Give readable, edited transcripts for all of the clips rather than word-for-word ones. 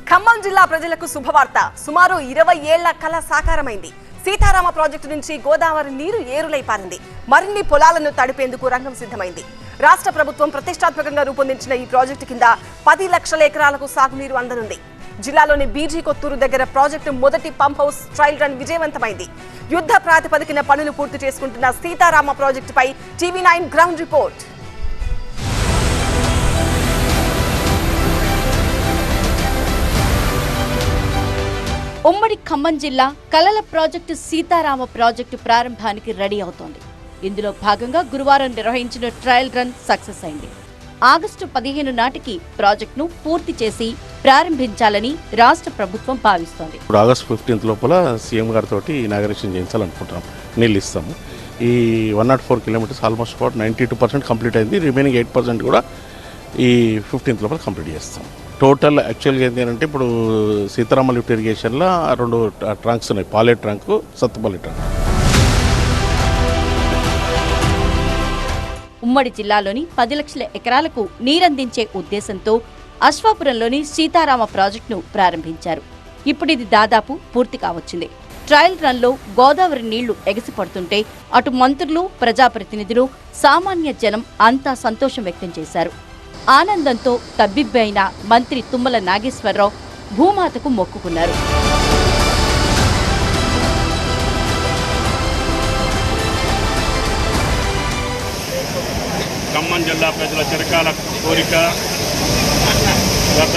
ఖమ్మం జిల్లా ప్రజలకు శుభవార్త. సుమారు 20 ఏళ్ల కల సాకారమైంది. సీతారామ ప్రాజెక్టు నుంచి గోదావరి నీరు ఏరులై పారింది. మరిన్ని పొలాలను తడిపేందుకు రంగం సిద్ధమైంది. రాష్ట్ర ప్రభుత్వం ప్రతిష్టాత్మకంగా రూపొందించిన ఈ ప్రాజెక్టు కింద 10 లక్షల ఎకరాలకు సాగునీరు అందనుంది. జిల్లాలోని బీజీ కొత్తూరు దగ్గర ప్రాజెక్టు మొదటి పంప్ హౌస్ ట్రయల్ రన్ విజయవంతమైంది. యుద్ధ ప్రాతిపదికన పనులు పూర్తి చేసుకుంటున్న సీతారామ ప్రాజెక్టుపై TV9 గ్రౌండ్ రిపోర్ట్. ఉమ్మడి ఖమ్మం జిల్లా కలల ప్రాజెక్టు సీతారామ ప్రాజెక్టు ప్రారంభానికి రెడీ అవుతోంది. ఇందులో భాగంగా గురువారం నిర్వహించిన ట్రయల్ రన్ సక్సెస్ అయింది. ఆగస్టు 15 నాటికి ప్రాజెక్టును పూర్తి చేసి ప్రారంభించాలని రాష్ట్ర ప్రభుత్వం భావిస్తోంది. ఇప్పుడు ఆగస్టు 15 లోపల సీఎం గారితో ఇనాగరేషన్ చేయించాలనుకుంటున్నాం. నీళ్ళు ఇస్తాము. ఈ 104 కిలోమీటర్స్ ఆల్మోస్ట్ అబౌట్ 92% కంప్లీట్ అయింది. రిమైనింగ్ 8% కూడా ఈ 15 లోపల కంప్లీట్ చేస్తాం. టోటల్ యాక్చువల్గా ఏంటి అంటే ఇప్పుడు సీతారామ లిఫ్ట్ ఇరిగేషన్లో 2 ట్రాంక్స్ ఉన్నాయి. పాలేట్ ట్రాంక్, సత్తుపల్లి ట్రాంక్. ఉమ్మడి జిల్లాలోని 10 లక్షల ఎకరాలకు నీరందించే ఉద్దేశంతో అశ్వాపురంలోని సీతారామ ప్రాజెక్టును ప్రారంభించారు. ఇప్పుడు ఇది దాదాపు పూర్తి కావచ్చింది. ట్రయల్ రన్లో గోదావరి నీళ్లు ఎగసిపడుతుంటే అటు మంత్రులు, ప్రజాప్రతినిధులు, సామాన్య జనం అంతా సంతోషం వ్యక్తం చేశారు. ఆనందంతో తబ్బిబ్బైన మంత్రి తుమ్మల నాగేశ్వరరావు భూమాతకు మొక్కుకున్నారు. ఖమ్మం జిల్లా ప్రజల చిరకాల కోరిక, గత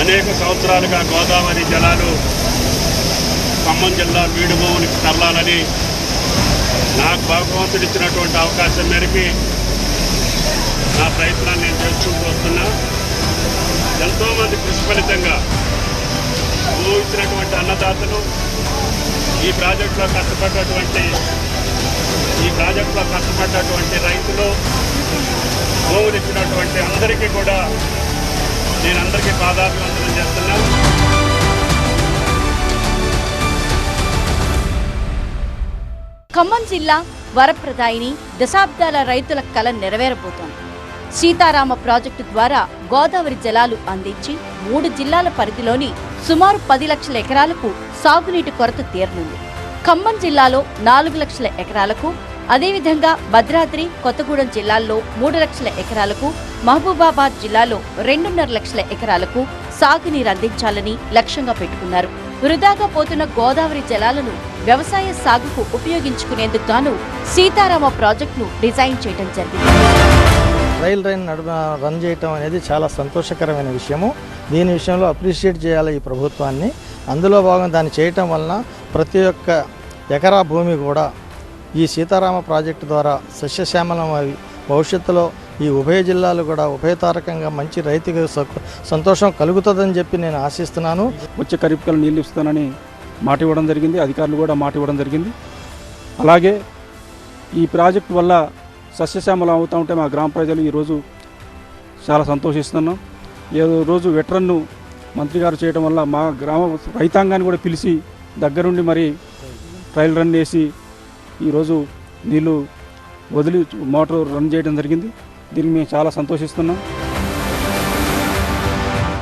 అనేక సంవత్సరాలుగా గోదావరి జలాలు ఖమ్మం జిల్లా బీడు భూమునికి తరలాలని నాకు భగవంతుడు ఇచ్చినటువంటి అవకాశం మేరకు నా ప్రయత్నాన్ని నేను చేసుకుంటూ వస్తున్నా. ఎంతోమంది కృషి ఫలితంగా ఇచ్చినటువంటి అన్నదాతలు, ఈ ప్రాజెక్టులో కష్టపడ్డటువంటి రైతులు, భూములు ఇచ్చినటువంటి అందరికీ కూడా నేను అందరికీ పాదాభివందనం చేస్తున్నా. ఖమ్మం జిల్లా వరప్రదాయిని దశాబ్దాల రైతుల కల నెరవేరబోతోంది. సీతారామ ప్రాజెక్టు ద్వారా గోదావరి జలాలు అందించి 3 జిల్లాల పరిధిలోని సుమారు 10 లక్షల ఎకరాలకు సాగునీటి కొరత తీరనుంది. ఖమ్మం జిల్లాలో 4 లక్షల ఎకరాలకు, అదేవిధంగా భద్రాద్రి, కొత్తగూడెం జిల్లాల్లో 3 లక్షల ఎకరాలకు, మహబూబాబాద్ జిల్లాలో 2.5 లక్షల ఎకరాలకు సాగునీరు అందించాలని లక్ష్యంగా పెట్టుకున్నారు. వృధాగా పోతున్న గోదావరి జలాలను వ్యవసాయ సాగుకు ఉపయోగించుకునేందుకు గాను సీతారామ ప్రాజెక్టును డిజైన్ చేయడం జరిగింది. ట్రయల్ రన్ చేయటం అనేది చాలా సంతోషకరమైన విషయము. దీని విషయంలో అప్రిషియేట్ చేయాలి ఈ ప్రభుత్వాన్ని. అందులో భాగంగా దాన్ని చేయటం వలన ప్రతి ఒక్క ఎకరా భూమి కూడా ఈ సీతారామ ప్రాజెక్టు ద్వారా సస్యశ్యామలం అవి భవిష్యత్తులో ఈ ఉభయ జిల్లాలు కూడా ఉభయతారకంగా మంచి రైతుకు సంతోషం కలుగుతుందని చెప్పి నేను ఆశిస్తున్నాను. వచ్చే ఖరీఫ్కి నీళ్ళు ఇస్తానని మాట ఇవ్వడం జరిగింది. అధికారులు కూడా మాట ఇవ్వడం జరిగింది. అలాగే ఈ ప్రాజెక్టు వల్ల సస్యశ్యామలం అవుతూ ఉంటే మా గ్రామ ప్రజలు ఈరోజు చాలా సంతోషిస్తున్నాం. ఏదో రోజు వెటరన్ను మంత్రి గారు చేయడం వల్ల మా గ్రామ రైతాంగాన్ని కూడా పిలిచి దగ్గరుండి మరి ట్రయల్ రన్ వేసి ఈరోజు నీళ్ళు వదిలి మోటార్ రన్ చేయడం జరిగింది. దీనికి మేము చాలా సంతోషిస్తున్నాం.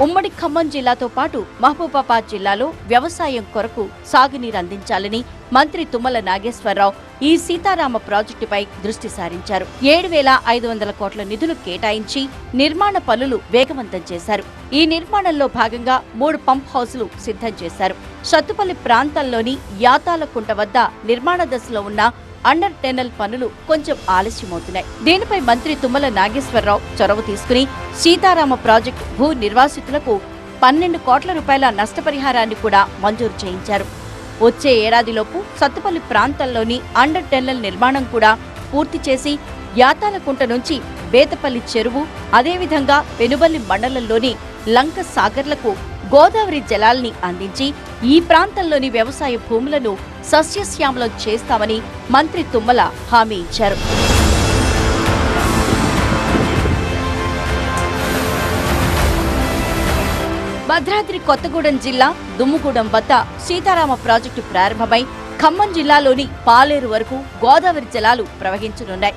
ఉమ్మడి ఖమ్మం జిల్లాతో పాటు మహబూబాబాద్ జిల్లాలో వ్యవసాయం కొరకు సాగునీరు అందించాలని మంత్రి తుమ్మల నాగేశ్వరరావు ఈ సీతారామ ప్రాజెక్టుపై దృష్టి సారించారు. 7,500 కోట్ల నిధులు కేటాయించి నిర్మాణ పనులు వేగవంతం చేశారు. ఈ నిర్మాణంలో భాగంగా 3 పంప్ హౌసులు సిద్ధం చేశారు. సత్తుపల్లి ప్రాంతంలోని యాతాలకుంట వద్ద నిర్మాణ దశలో ఉన్న అండర్ టెనల్ పనులు కొంచెం ఆలస్యమవుతున్నాయి. దీనిపై మంత్రి తుమ్మల నాగేశ్వరరావు చొరవ తీసుకుని సీతారామ ప్రాజెక్టు భూ నిర్వాసితులకు 12 కోట్ల రూపాయల నష్టపరిహారాన్ని కూడా మంజూరు చేయించారు. వచ్చే ఏడాదిలోపు సత్తుపల్లి ప్రాంతంలోని అండర్ టెనల్ నిర్మాణం కూడా పూర్తి చేసి యాతాలకుంట నుంచి బేతపల్లి చెరువు, అదేవిధంగా పెనుబల్లి మండలంలోని లంక సాగర్లకు గోదావరి జలాల్ని అందించి ఈ ప్రాంతంలోని వ్యవసాయ భూములను సస్యశ్యామలం చేస్తామని మంత్రి తుమ్మల హామీ ఇచ్చారు. భద్రాద్రి కొత్తగూడెం జిల్లా దుమ్ముగూడెం వద్ద సీతారామ ప్రాజెక్టు ప్రారంభమై ఖమ్మం జిల్లాలోని పాలేరు వరకు గోదావరి జలాలు ప్రవహించనున్నాయి.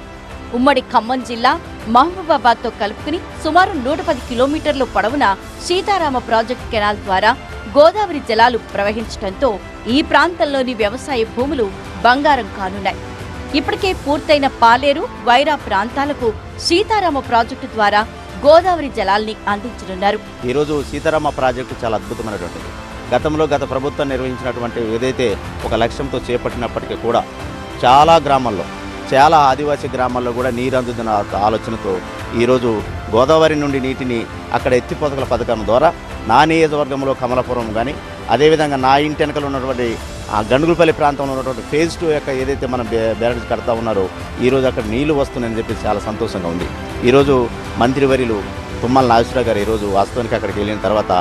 ఉమ్మడి ఖమ్మం జిల్లా మహబూబాబాద్తో కలుపుకుని సుమారు 110 కిలోమీటర్ల పొడవున సీతారామ ప్రాజెక్టు కెనాల్ ద్వారా గోదావరి జలాలు ప్రవహించడంతో ఈ ప్రాంతంలోని వ్యవసాయ భూములు బంగారం కానున్నాయి. ఇప్పటికే పూర్తయిన పాలేరు, వైరా ప్రాంతాలకు సీతారామ ప్రాజెక్టు ద్వారా గోదావరి జలాల్ని అందించనున్నారు. ఈరోజు సీతారామ ప్రాజెక్టు చాలా అద్భుతమైనటువంటిది. గత ప్రభుత్వం నిర్వహించినటువంటి ఏదైతే ఒక లక్ష్యంతో చేపట్టినప్పటికీ కూడా చాలా ఆదివాసీ గ్రామాల్లో కూడా నీరు అందుతున్న ఆలోచనతో ఈరోజు గోదావరి నుండి నీటిని అక్కడ ఎత్తిపోతకల పథకం ద్వారా నా నియోజకవర్గంలో కమలాపురం కానీ, అదేవిధంగా నా ఇంటి వెనకలు ఉన్నటువంటి ఆ గండుగులపల్లి ప్రాంతంలో ఉన్నటువంటి ఫేజ్ 2 యొక్క ఏదైతే మనం బ్యారేజ్ కడతా ఉన్నారో ఈరోజు అక్కడ నీళ్లు వస్తున్నాయని చెప్పి చాలా సంతోషంగా ఉంది. ఈరోజు మంత్రివర్యులు తుమ్మల నాగేశ్వరరావు గారు ఈరోజు వాస్తవానికి అక్కడికి వెళ్ళిన తర్వాత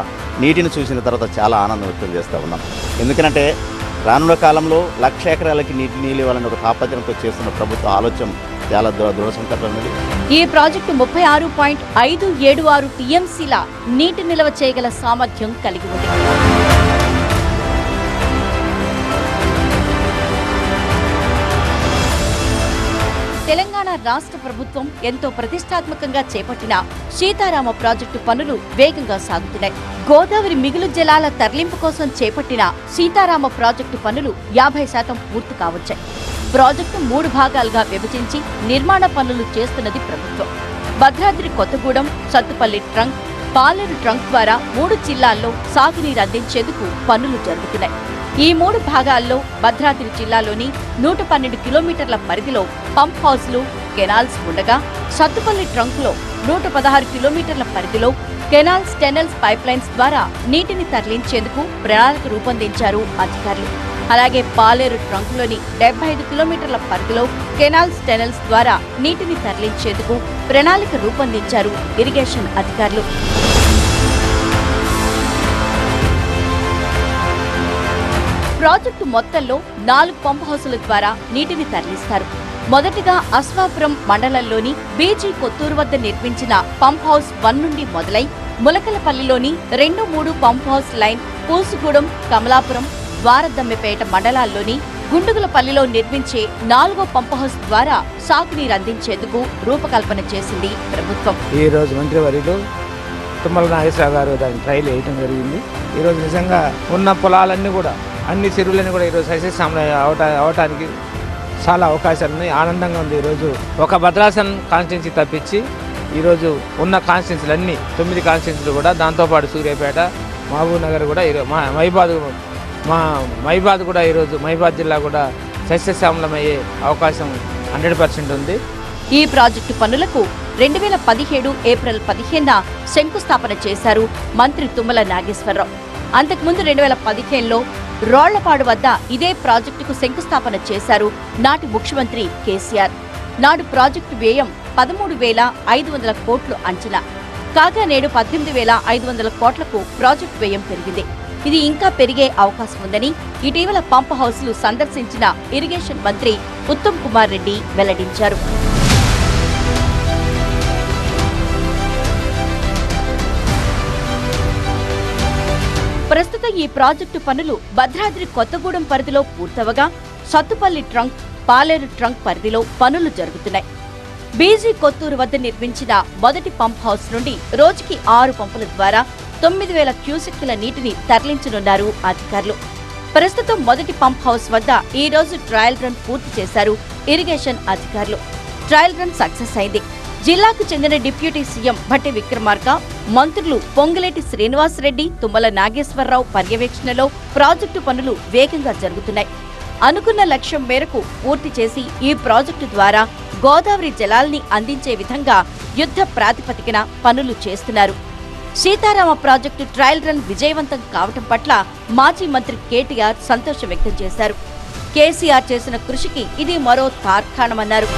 నీటిని చూసిన తర్వాత చాలా ఆనందం వ్యక్తం చేస్తూ ఉన్నాం. ఎందుకంటే రానున్న కాలంలో 1,00,000 ఎకరాలకి నీళ్ళు ఇవ్వాలని ఒక తాపత్రయంతో చేస్తున్న ప్రభుత్వ ఆలోచన చాలా దృఢ సంకల్పమైనది. ఈ ప్రాజెక్టు 36.576 టీఎంసీల నీటి నిల్వ చేయగల సామర్థ్యం కలిగి ఉంది. తెలంగాణ రాష్ట్ర ప్రభుత్వం ఎంతో ప్రతిష్టాత్మకంగా చేపట్టిన సీతారామ ప్రాజెక్టు పనులు వేగంగా సాగుతున్నాయి. గోదావరి మిగులు జలాల తరలింపు కోసం చేపట్టిన సీతారామ ప్రాజెక్టు పనులు 50% పూర్తి కావచ్చాయి. ప్రాజెక్టు 3 భాగాలుగా విభజించి నిర్మాణ పనులు చేస్తున్నది ప్రభుత్వం. భద్రాద్రి కొత్తగూడెం, సత్తుపల్లి ట్రంక్, పాలేరు ట్రంక్ ద్వారా 3 జిల్లాల్లో సాగునీరు అందించేందుకు పనులు జరుగుతున్నాయి. ఈ 3 భాగాల్లో భద్రాద్రి జిల్లాలోని 112 కిలోమీటర్ల పరిధిలో పంప్ హౌస్లు, కెనాల్స్ ఉండగా సత్తుపల్లి ట్రంక్లో 116 కిలోమీటర్ల పరిధిలో కెనాల్స్, టెనెల్స్, పైప్లైన్స్ ద్వారా నీటిని తరలించేందుకు ప్రణాళిక రూపొందించారు అధికారులు. అలాగే పాలేరు ట్రంక్లోని 75 కిలోమీటర్ల పరిధిలో కెనాల్స్, టెనెల్స్ ద్వారా నీటిని తరలించేందుకు ప్రణాళిక రూపొందించారు ఇరిగేషన్ అధికారులు. ప్రాజెక్టు మొత్తంలో 4 పంప్ హౌసుల ద్వారా నీటిని తరలిస్తారు. మొదటిగా అశ్వాపురం మండలంలోని బీజీ కొత్తూరు వద్ద నిర్మించిన పంప్ హౌస్ 1 నుండి మొదలై ములకలపల్లిలోని 2, 3 pump house line, Pusugudem, Kamalapuram, ద్వారదమ్మిపేట మండలాల్లోని గుండుగులపల్లిలో నిర్మించే 4వ పంప్ హౌస్ ద్వారా సాగునీరు అందించేందుకు రూపకల్పన చేసింది ప్రభుత్వం. ఈ రోజు మంత్రివర్యులు తుమ్మల నాగేశ్వరరావు గారు దాన్ని ట్రైల్ వేయడం జరిగింది. ఈరోజు నిజంగా ఉన్న పొలాలన్నీ కూడా, అన్ని చెరువులన్నీ కూడా ఈరోజు సస్యశ్యామలం అవటానికి చాలా అవకాశాలు ఉన్నాయి. ఆనందంగా ఉంది. ఈరోజు ఒక భద్రాసనం కాన్స్టిట్యున్సీ తప్పించి ఈరోజు ఉన్న కాన్స్టిట్యున్సీలు అన్నీ 9 కాన్స్టిట్యున్సీలు కూడా, దాంతోపాటు సూర్యాపేట, మహబూబ్ నగర్ కూడా, మైబాద్ కూడా ఈరోజు మైబాద్ జిల్లా కూడా సస్యశ్యామలమయ్యే అవకాశం 100% ఉంది. ఈ ప్రాజెక్టు పనులకు 2017 ఏప్రిల్ 15న శంకుస్థాపన చేశారు మంత్రి తుమ్మల నాగేశ్వరరావు. అంతకుముందు 2015లో రోళ్లపాడు వద్ద ఇదే ప్రాజెక్టుకు శంకుస్థాపన చేశారు నాటి ముఖ్యమంత్రి కేసీఆర్. నాడు ప్రాజెక్టు వ్యయం 13,500 కోట్లు అంచనా కాగా నేడు 18,500 కోట్లకు ప్రాజెక్టు వ్యయం పెరిగింది. ఇది ఇంకా పెరిగే అవకాశం ఉందని ఇటీవల పంప్ హౌస్లు సందర్శించిన ఇరిగేషన్ మంత్రి ఉత్తమ్ కుమార్ రెడ్డి వెల్లడించారు. ప్రస్తుతం ఈ ప్రాజెక్టు పనులు భద్రాద్రి కొత్తగూడెం పరిధిలో పూర్తవగా సత్తుపల్లి ట్రంక్, పాలేరు ట్రంక్ పరిధిలో పనులు జరుగుతున్నాయి. బీజీ కొత్తూరు వద్ద నిర్మించిన మొదటి పంప్ హౌస్ నుండి రోజుకి 6 పంపుల ద్వారా 9,000 క్యూసెక్కుల నీటిని తరలించనున్నారు అధికారులు. ప్రస్తుతం మొదటి పంప్ హౌస్ వద్ద ఈ రోజు ట్రయల్ రన్ పూర్తి చేశారు ఇరిగేషన్ అధికారులు. ట్రయల్ రన్ సక్సెస్ అయింది. జిల్లాకు చెందిన డిప్యూటీ సీఎం భట్టి విక్రమార్క, మంత్రులు పొంగులేటి శ్రీనివాసరెడ్డి, తుమ్మల నాగేశ్వరరావు పర్యవేక్షణలో ప్రాజెక్టు పనులు వేగంగా జరుగుతున్నాయి. అనుకున్న లక్ష్యం మేరకు పూర్తి చేసి ఈ ప్రాజెక్టు ద్వారా గోదావరి జలాల్ని అందించే విధంగా యుద్ధ ప్రాతిపదికన పనులు చేస్తున్నారు. సీతారామ ప్రాజెక్టు ట్రయల్ రన్ విజయవంతం కావటం పట్ల మాజీ మంత్రి కేటీఆర్ సంతోషం వ్యక్తం చేశారు. కేసీఆర్ చేసిన కృషికి ఇది మరో తార్కాణమన్నారు.